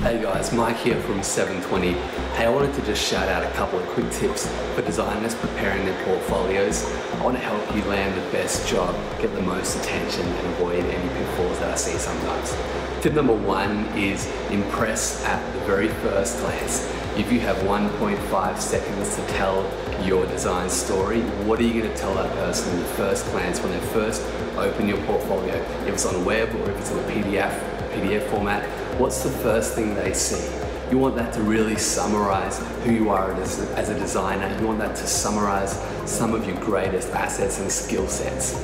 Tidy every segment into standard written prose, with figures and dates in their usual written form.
Hey guys, Mike here from 720. Hey, I wanted to just shout out a couple of quick tips for designers preparing their portfolios. I want to help you land the best job, get the most attention and avoid any pitfalls that I see sometimes. Tip number one is impress at the very first glance. If you have 1.5 seconds to tell your design story, what are you going to tell that person in the first glance when they first open your portfolio? If it's on a web or if it's in a PDF format, what's the first thing they see? You want that to really summarize who you are as a designer. You want that to summarize some of your greatest assets and skill sets.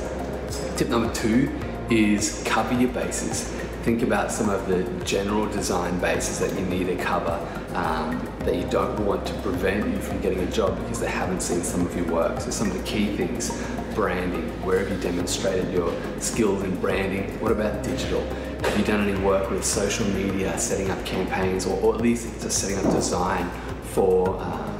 Tip number two is cover your bases. Think about some of the general design bases that you need to cover that you don't want to prevent you from getting a job because they haven't seen some of your work. So some of the key things: branding. Where have you demonstrated your skills in branding? What about digital? Have you done any work with social media, setting up campaigns, or at least just setting up design for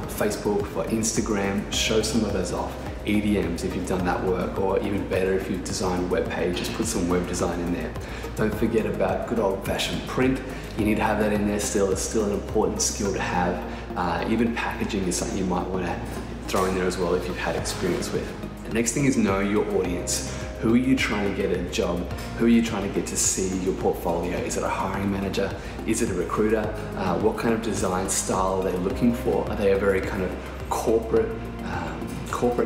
Facebook, for Instagram? Show some of those off. EDMs if you've done that work, or even better if you've designed web pages, put some web design in there. Don't forget about good old-fashioned print. You need to have that in there still. It's still an important skill to have. Even packaging is something you might want to throw in there as well if you've had experience with. The next thing is know your audience. Who are you trying to get a job? Who are you trying to get to see your portfolio? Is it a hiring manager? Is it a recruiter? What kind of design style are they looking for? Are they a very kind of corporate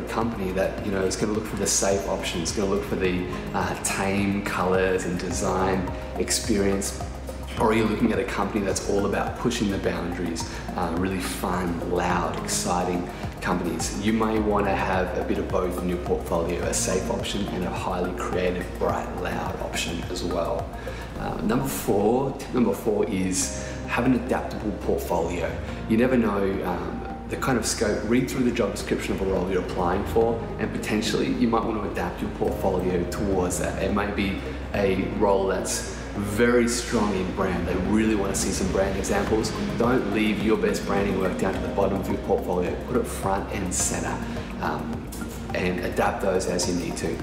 company that is going to look for the safe options, going to look for the tame colors and design experience? Or are you looking at a company that's all about pushing the boundaries, really fun, loud, exciting companies? You may want to have a bit of both in your portfolio, a safe option and a highly creative, bright, loud option as well. Tip number four is have an adaptable portfolio. You never know the kind of scope. Read through the job description of a role you're applying for, and potentially you might want to adapt your portfolio towards that. It might be a role that's very strong in brand. They really want to see some brand examples. Don't leave your best branding work down to the bottom of your portfolio. Put it front and center, and adapt those as you need to.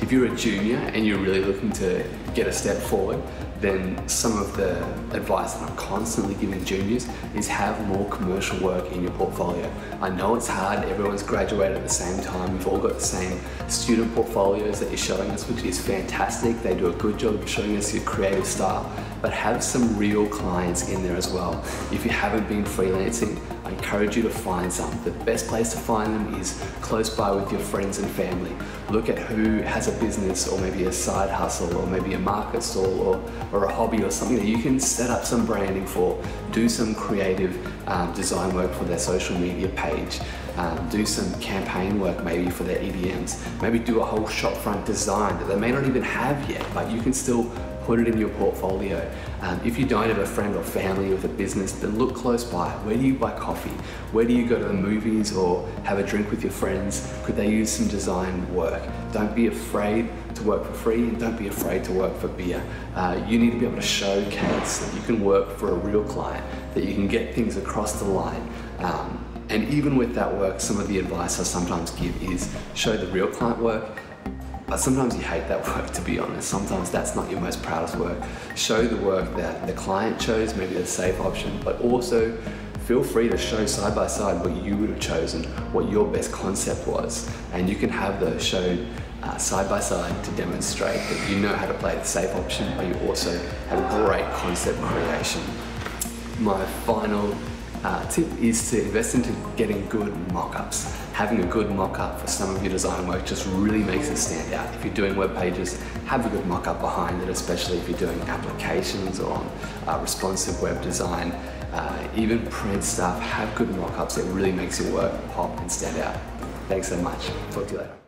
If you're a junior and you're really looking to get a step forward, then some of the advice that I'm constantly giving juniors is have more commercial work in your portfolio. I know it's hard, everyone's graduated at the same time, we've all got the same student portfolios that you're showing us, which is fantastic. They do a good job of showing us your creative style, but have some real clients in there as well. If you haven't been freelancing, I encourage you to find some. The best place to find them is close by with your friends and family. Look at who has a business, or maybe a side hustle, or maybe a market stall, or a hobby or something that you can set up some branding for. Do some creative design work for their social media page. Do some campaign work maybe for their EDMs. Maybe do a whole shop front design that they may not even have yet, but you can still put it in your portfolio. If you don't have a friend or family with a business, then look close by. Where do you buy coffee? Where do you go to the movies or have a drink with your friends? Could they use some design work? Don't be afraid to work for free, and don't be afraid to work for beer. You need to be able to showcase that you can work for a real client, that you can get things across the line. And even with that work, some of the advice I sometimes give is show the real client work. But sometimes you hate that work, to be honest. Sometimes that's not your most proudest work. Show the work that the client chose, maybe the safe option, but also feel free to show side by side what you would have chosen, what your best concept was. And you can have those showed side by side to demonstrate that you know how to play the safe option, but you also have great concept creation. My final tip is to invest into getting good mock-ups. Having a good mock-up for some of your design work just really makes it stand out. If you're doing web pages, have a good mock-up behind it, especially if you're doing applications or responsive web design. Even print stuff, have good mock-ups. It really makes your work pop and stand out. Thanks so much. Talk to you later.